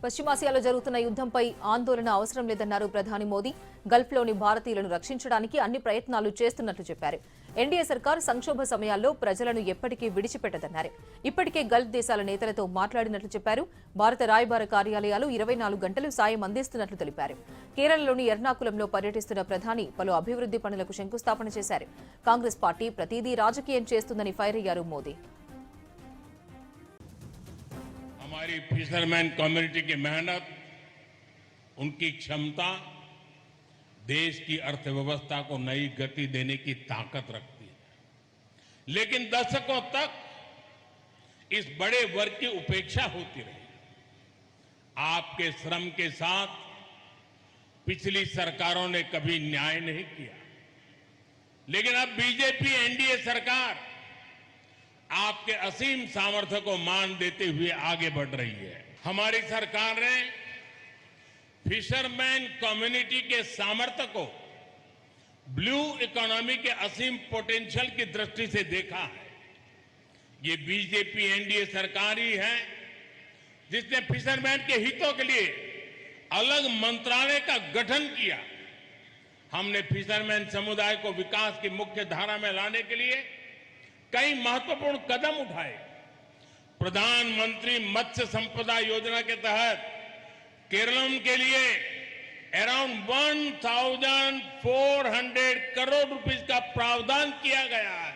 పశ్చిమాసియాలో జరుగుతున్న యుద్ధంపై ఆందోళన అవసరం లేదన్నారు ప్రధాని మోదీ. గల్ఫ్లోని భారతీయులను రక్షించడానికి అన్ని ప్రయత్నాలు చేస్తున్నట్లు చెప్పారు. ఎన్డీఏ సర్కార్ సంక్షోభ సమయాల్లో ప్రజలను ఎప్పటికీ విడిచిపెట్టదన్నారు. ఇప్పటికే గల్ఫ్ దేశాల నేతలతో మాట్లాడినట్లు చెప్పారు. భారత రాయబార కార్యాలయాలు 24 గంటలు సాయం అందిస్తున్నట్లు తెలిపారు. కేరళలోని ఎర్నాకులంలో పర్యటిస్తున్న ప్రధాని పలు అభివృద్ధి పనులకు శంకుస్థాపన చేశారు. కాంగ్రెస్ పార్టీ ప్రతిదీ రాజకీయం చేస్తుందని ఫైర్ అయ్యారు మోదీ. हमारी फिशरमैन कम्युनिटी की मेहनत, उनकी क्षमता देश की अर्थव्यवस्था को नई गति देने की ताकत रखती है। लेकिन दशकों तक इस बड़े वर्ग की उपेक्षा होती रही। आपके श्रम के साथ पिछली सरकारों ने कभी न्याय नहीं किया, लेकिन अब बीजेपी एनडीए सरकार आपके असीम सामर्थ्य को मान देते हुए आगे बढ़ रही है। हमारी सरकार ने फिशरमैन कम्युनिटी के सामर्थ्य को ब्लू इकोनॉमी के असीम पोटेंशियल की दृष्टि से देखा है। ये बीजेपी एनडीए सरकार ही है जिसने फिशरमैन के हितों के लिए अलग मंत्रालय का गठन किया। हमने फिशरमैन समुदाय को विकास की मुख्य धारा में लाने के लिए कई महत्वपूर्ण कदम उठाए। प्रधानमंत्री मत्स्य संपदा योजना के तहत केरलम के लिए अराउंड 1,400 करोड़ रुपीस का प्रावधान किया गया है।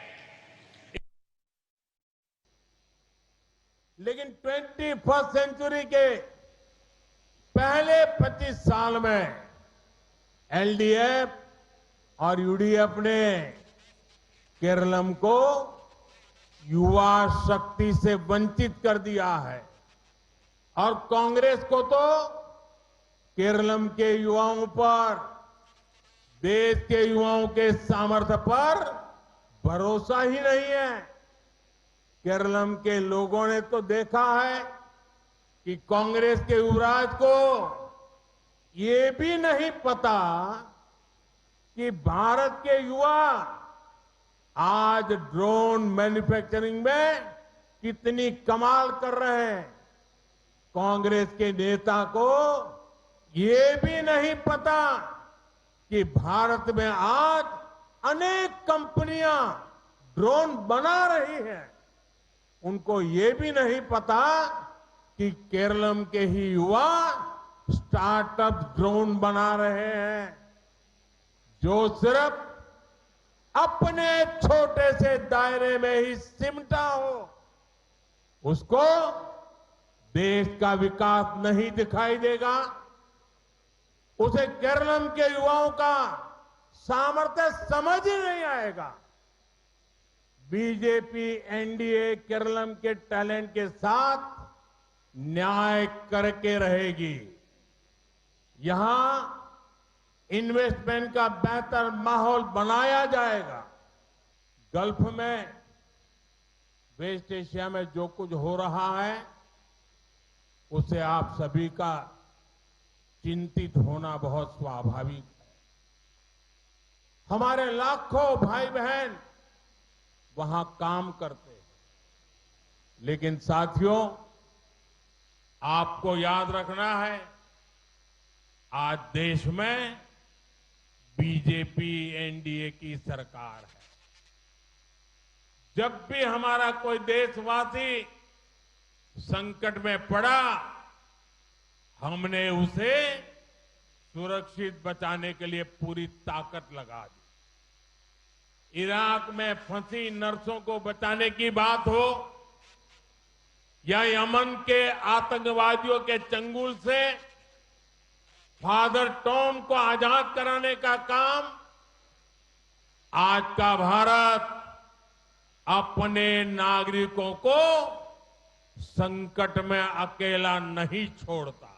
लेकिन 21st सेंचुरी के पहले 25 साल में एलडीएफ और यूडीएफ ने केरलम को युवा शक्ति से वंचित कर दिया है और कांग्रेस को तो केरलम के युवाओं पर, देश के युवाओं के सामर्थ्य पर भरोसा ही नहीं है। केरलम के लोगों ने तो देखा है कि कांग्रेस के युवराज को ये भी नहीं पता कि भारत के युवा आज ड्रोन मैन्युफैक्चरिंग में कितनी कमाल कर रहे हैं। कांग्रेस के नेता को ये भी नहीं पता कि भारत में आज अनेक कंपनियां ड्रोन बना रही हैं। उनको ये भी नहीं पता कि केरलम के ही युवा स्टार्टअप ड्रोन बना रहे हैं जो सिर्फ अपने छोटे से दायरे में ही सिमटा हो। उसको देश का विकास नहीं दिखाई देगा, उसे केरलम के युवाओं का सामर्थ्य समझ ही नहीं आएगा। बीजेपी एनडीए केरलम के टैलेंट के साथ न्याय करके रहेगी। यहां इन्वेस्टमेंट का बेहतर माहौल बनाया जाएगा। गल्फ में, वेस्ट एशिया में जो कुछ हो रहा है उससे आप सभी का चिंतित होना बहुत स्वाभाविक है। हमारे लाखों भाई बहन वहां काम करते हैं, लेकिन साथियों आपको याद रखना है आज देश में बीजेपी एनडीए की सरकार है। जब भी हमारा कोई देशवासी संकट में पड़ा, हमने उसे सुरक्षित बचाने के लिए पूरी ताकत लगा दी। इराक में फंसी नर्सों को बचाने की बात हो या यमन के आतंकवादियों के चंगुल से फादर टॉम को आजाद कराने का काम, आज का भारत अपने नागरिकों को संकट में अकेला नहीं छोड़ता।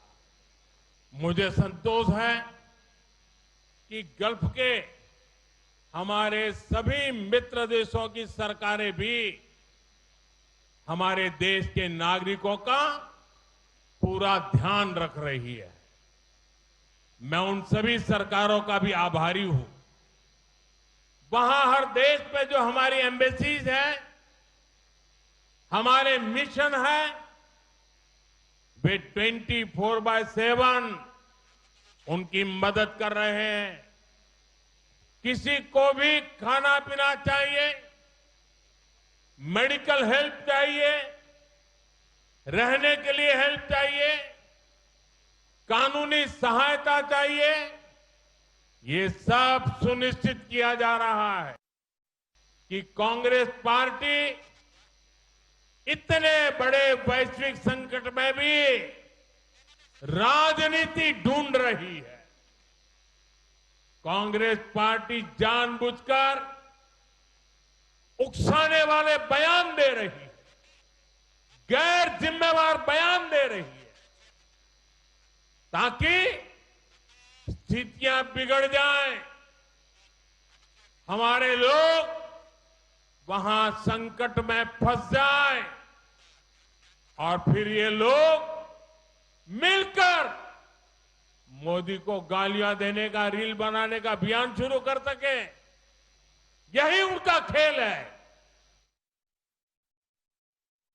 मुझे संतोष है कि गल्फ के हमारे सभी मित्र देशों की सरकारें भी हमारे देश के नागरिकों का पूरा ध्यान रख रही है। मैं उन सभी सरकारों का भी आभारी हूं। वहां हर देश पे जो हमारी एम्बेसीज है, हमारे मिशन है, वे 24/7 उनकी मदद कर रहे हैं। किसी को भी खाना पीना चाहिए, मेडिकल हेल्प चाहिए, रहने के लिए हेल्प चाहिए, कानूनी सहायता चाहिए, ये सब सुनिश्चित किया जा रहा है कि कांग्रेस पार्टी इतने बड़े वैश्विक संकट में भी राजनीति ढूंढ रही है। कांग्रेस पार्टी जानबूझकर उकसाने वाले बयान दे रही है, गैर जिम्मेवार बयान दे रही है, ताकि स्थितियां बिगड़ जाएं, हमारे लोग वहां संकट में फंस जाएं और फिर ये लोग मिलकर मोदी को गालियां देने का, रील बनाने का अभियान शुरू कर सके। यही उनका खेल है।